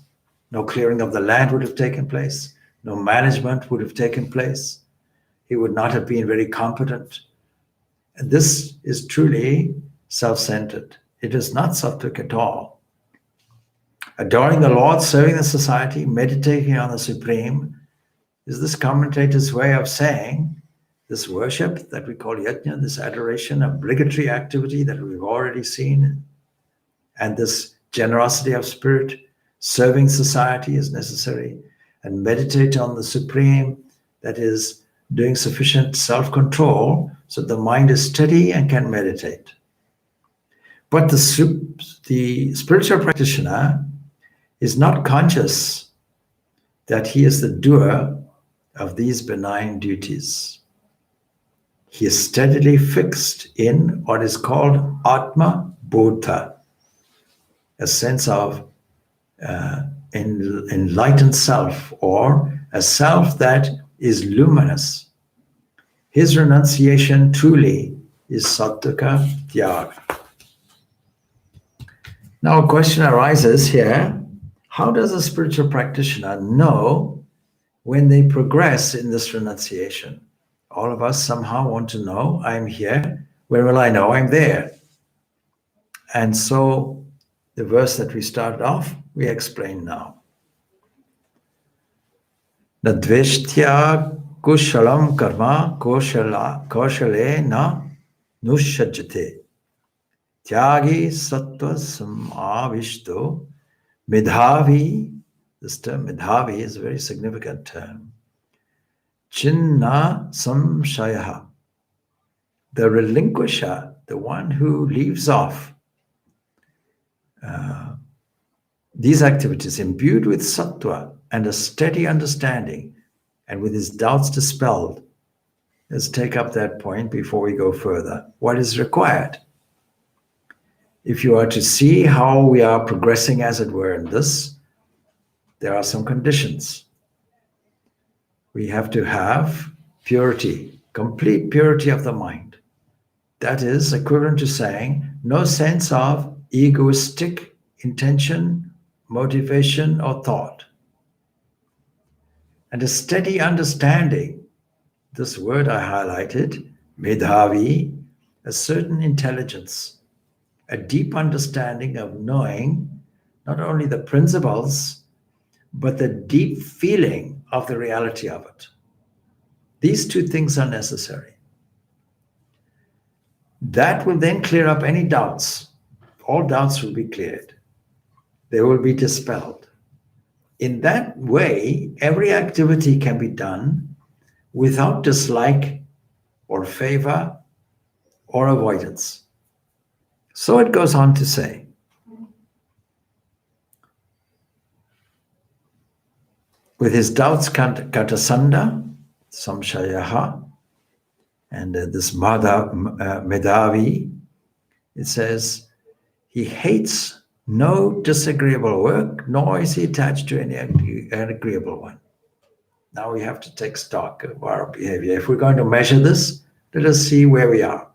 No clearing of the land would have taken place. No management would have taken place. He would not have been very competent. And this is truly self-centered. It is not sattvic at all. Adoring the Lord, serving the society, meditating on the Supreme is this commentator's way of saying this worship that we call yajna, this adoration, obligatory activity that we've already seen, and this generosity of spirit, serving society is necessary, and meditate on the Supreme, that is doing sufficient self-control so the mind is steady and can meditate. But the spiritual practitioner is not conscious that he is the doer of these benign duties. He is steadily fixed in what is called Atma Bodha, a sense of enlightened self, or a self that is luminous. His renunciation truly is sattvika tyaga. Now a question arises here. How does a spiritual practitioner know when they progress in this renunciation? All of us somehow want to know, I'm here. When will I know I'm there? And so the verse that we started off, we explain now. Nadveshtya kushalam karma kaushale na nushajate. Tyagi sattva samavishto midhavi. This term midhavi is a very significant term. Chinna samshayaha. The relinquisher, the one who leaves off these activities, imbued with sattva and a steady understanding, and with his doubts dispelled. Let's take up that point before we go further. What is required? If you are to see how we are progressing, as it were, in this, there are some conditions. We have to have purity, complete purity of the mind. That is equivalent to saying no sense of egoistic intention, motivation, or thought. and a steady understanding. This word I highlighted, medhavi, a certain intelligence, a deep understanding of knowing not only the principles, but the deep feeling of the reality of it. These two things are necessary. That will then clear up any doubts. All doubts will be cleared. They will be dispelled. In that way, every activity can be done without dislike or favor or avoidance. So it goes on to say, with his doubts katasanda, samshayaha, and this medhavi, it says, he hates no disagreeable work, nor is he attached to any agreeable one. Now we have to take stock of our behavior. If we're going to measure this, let us see where we are.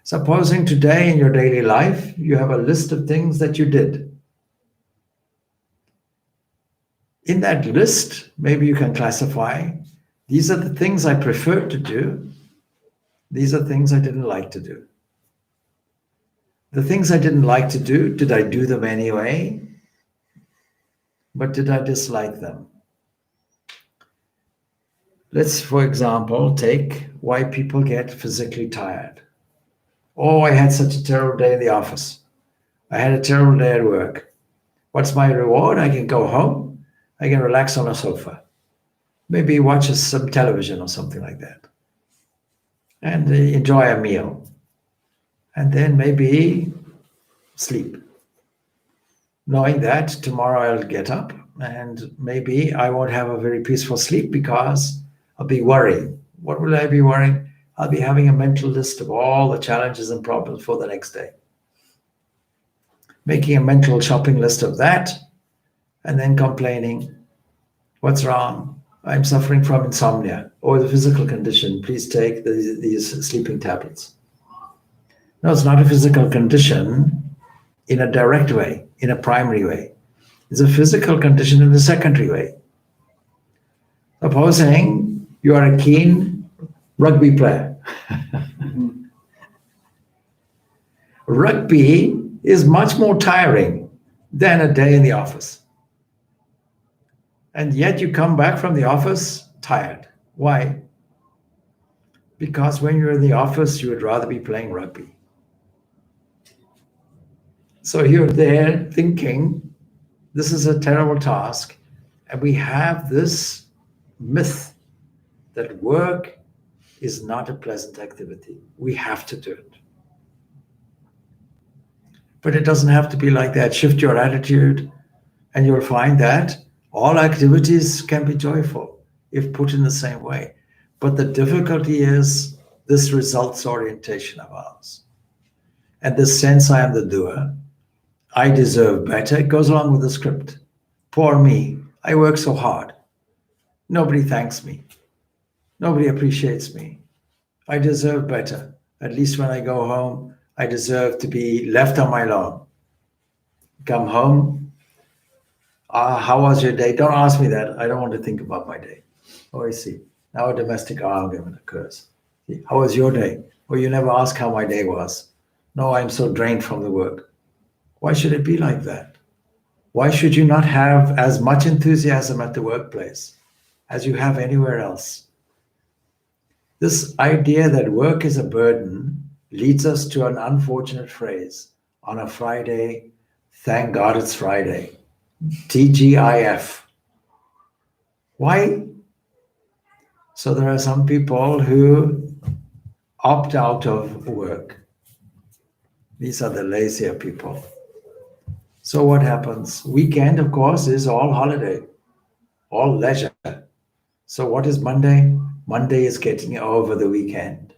Supposing today in your daily life, you have a list of things that you did. In that list, maybe you can classify, these are the things I preferred to do. These are things I didn't like to do. The things I didn't like to do, did I do them anyway? But did I dislike them? Let's, for example, take why people get physically tired. Oh, I had such a terrible day in the office. I had a terrible day at work. What's my reward? I can go home. I can relax on a sofa. Maybe watch some television or something like that. And enjoy a meal. And then maybe sleep. Knowing that tomorrow I'll get up and maybe I won't have a very peaceful sleep because I'll be worrying. What will I be worrying? I'll be having a mental list of all the challenges and problems for the next day. Making a mental shopping list of that and then complaining. What's wrong? I'm suffering from insomnia or the physical condition. Please take these sleeping tablets. No, it's not a physical condition in a direct way, in a primary way. It's a physical condition in a secondary way. Supposing you are a keen rugby player. Rugby is much more tiring than a day in the office. And yet you come back from the office tired. Why? Because when you're in the office, you would rather be playing rugby. So you're there thinking, this is a terrible task. And we have this myth that work is not a pleasant activity. We have to do it. But it doesn't have to be like that. Shift your attitude and you'll find that all activities can be joyful if put in the same way. But the difficulty is this results orientation of ours. And this sense I am the doer, I deserve better, it goes along with the script. Poor me, I work so hard. Nobody thanks me. Nobody appreciates me. I deserve better. At least when I go home, I deserve to be left on my lawn. Come home. How was your day? Don't ask me that. I don't want to think about my day. Oh, I see. Now a domestic argument occurs. How was your day? Well, you never ask how my day was. No, I'm so drained from the work. Why should it be like that? Why should you not have as much enthusiasm at the workplace as you have anywhere else? This idea that work is a burden leads us to an unfortunate phrase. On a Friday, thank God it's Friday. TGIF. Why? So there are some people who opt out of work. These are the lazier people. So what happens? Weekend, of course, is all holiday, all leisure. So what is Monday? Monday is getting over the weekend.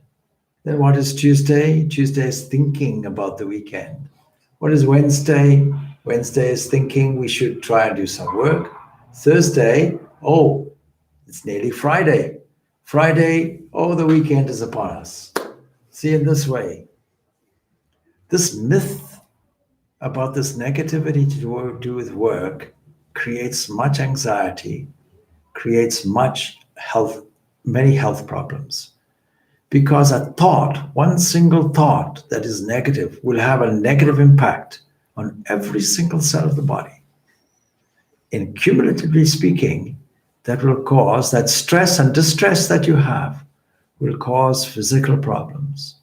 Then what is Tuesday? Tuesday is thinking about the weekend. What is Wednesday? Wednesday is thinking we should try and do some work. Thursday, oh, it's nearly Friday. Friday, oh, the weekend is upon us. See, in this way, this myth about this negativity to do with work creates much anxiety creates many health problems. Because a thought, one single thought that is negative, will have a negative impact on every single cell of the body. And cumulatively speaking, that will cause that stress and distress that you have will cause physical problems,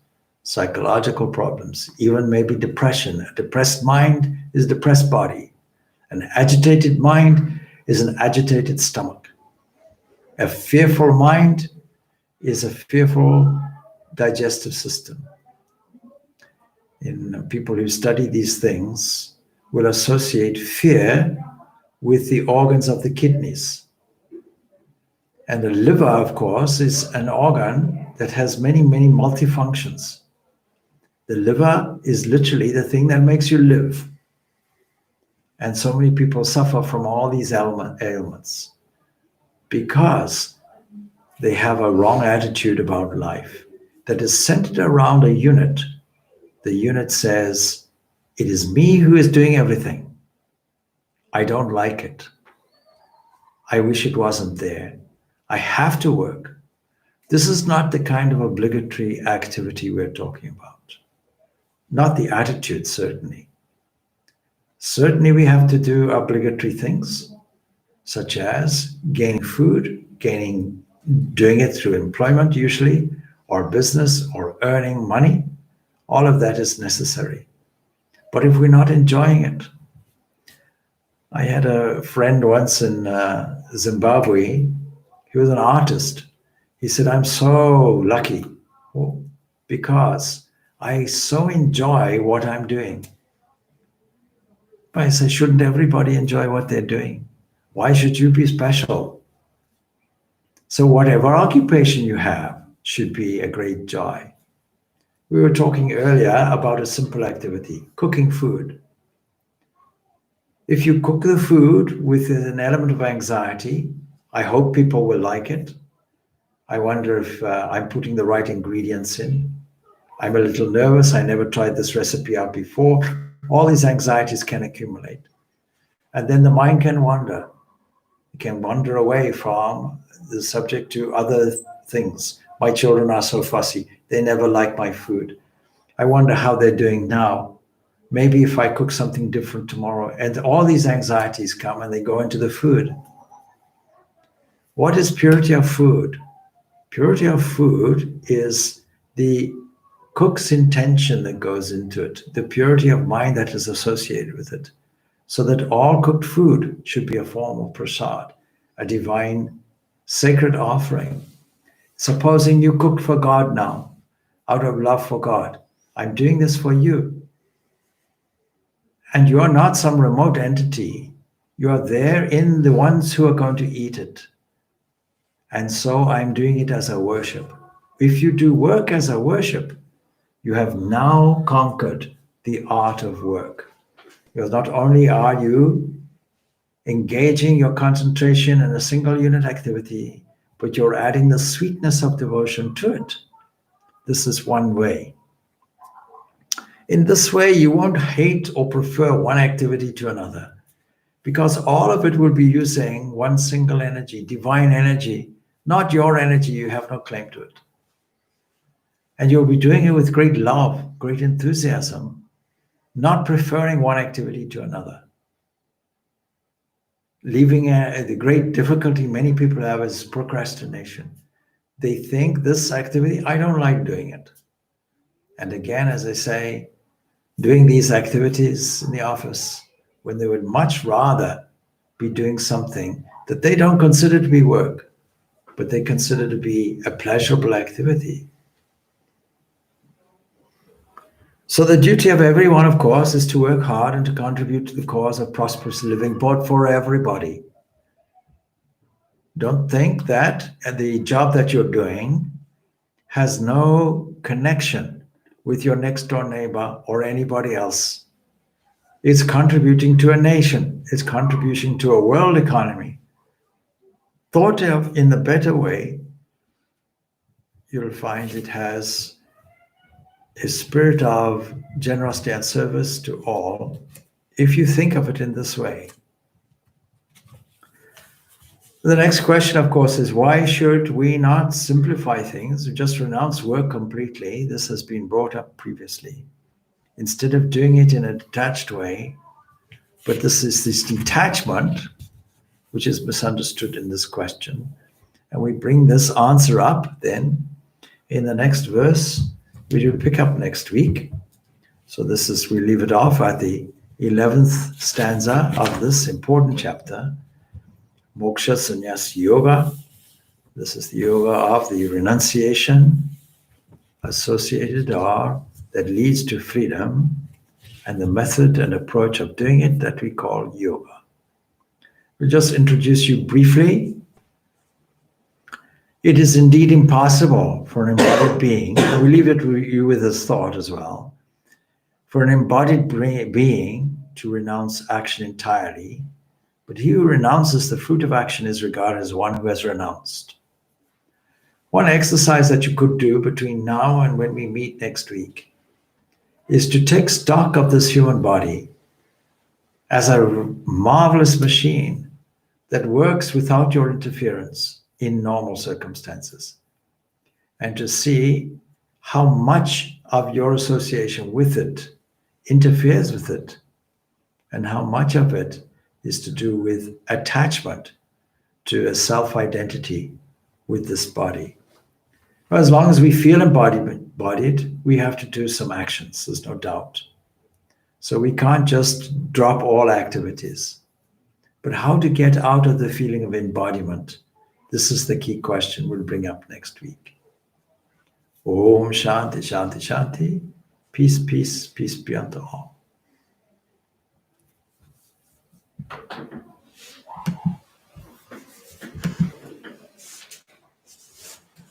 psychological problems, even maybe depression. A depressed mind is a depressed body. An agitated mind is an agitated stomach. A fearful mind is a fearful digestive system. In people who study these things will associate fear with the organs of the kidneys. And the liver, of course, is an organ that has many, many multifunctions. The liver is literally the thing that makes you live. And so many people suffer from all these ailments because they have a wrong attitude about life that is centered around a unit. The unit says, it is me who is doing everything. I don't like it. I wish it wasn't there. I have to work. This is not the kind of obligatory activity we're talking about. Not the attitude, certainly. Certainly we have to do obligatory things, such as gaining food, doing it through employment usually, or business, or earning money. All of that is necessary. But if we're not enjoying it, I had a friend once in Zimbabwe. He was an artist. He said, I'm so lucky because I so enjoy what I'm doing. But I said, shouldn't everybody enjoy what they're doing? Why should you be special? So whatever occupation you have should be a great joy. We were talking earlier about a simple activity, cooking food. If you cook the food with an element of anxiety, I hope people will like it. I wonder if I'm putting the right ingredients in. I'm a little nervous. I never tried this recipe out before. All these anxieties can accumulate. And then the mind can wander. It can wander away from the subject to other things. My children are so fussy. They never like my food. I wonder how they're doing now. Maybe if I cook something different tomorrow. And all these anxieties come and they go into the food. What is purity of food? Purity of food is the cook's intention that goes into it, the purity of mind that is associated with it, so that all cooked food should be a form of prasad, a divine sacred offering. Supposing you cooked for God now, out of love for God, I'm doing this for you. And you are not some remote entity. You are there in the ones who are going to eat it. And so I'm doing it as a worship. If you do work as a worship, you have now conquered the art of work. Because not only are you engaging your concentration in a single unit activity, but you're adding the sweetness of devotion to it. This is one way. In this way, you won't hate or prefer one activity to another, because all of it will be using one single energy, divine energy, not your energy. You have no claim to it. And you'll be doing it with great love, great enthusiasm, not preferring one activity to another. Leaving the great difficulty many people have is procrastination. They think this activity, I don't like doing it. And again, as I say, doing these activities in the office when they would much rather be doing something that they don't consider to be work, but they consider to be a pleasurable activity. So the duty of everyone, of course, is to work hard and to contribute to the cause of prosperous living, but for everybody. Don't think that the job that you're doing has no connection with your next door neighbor or anybody else. It's contributing to a nation. It's contributing to a world economy. Thought of in the better way, you'll find it has a spirit of generosity and service to all, if you think of it in this way. The next question, of course, is why should we not simplify things, just renounce work completely? This has been brought up previously. Instead of doing it in a detached way, but this detachment, which is misunderstood in this question. And we bring this answer up then in the next verse, which we'll pick up next week. So we leave it off at the 11th stanza of this important chapter, Moksha Sannyas Yoga. This is the yoga of the renunciation associated or that leads to freedom, and the method and approach of doing it that we call yoga. We'll just introduce you briefly. It is indeed impossible for an embodied being, and we leave it with you with this thought as well, for an embodied being to renounce action entirely, but he who renounces the fruit of action is regarded as one who has renounced. One exercise that you could do between now and when we meet next week is to take stock of this human body as a marvelous machine that works without your interference in normal circumstances, and to see how much of your association with it interferes with it, and how much of it is to do with attachment to a self-identity with this body. Well, as long as we feel embodied, we have to do some actions, there's no doubt. So we can't just drop all activities. But how to get out of the feeling of embodiment? This is the key question we'll bring up next week. Om Shanti, Shanti, Shanti. Peace, peace, peace be unto all.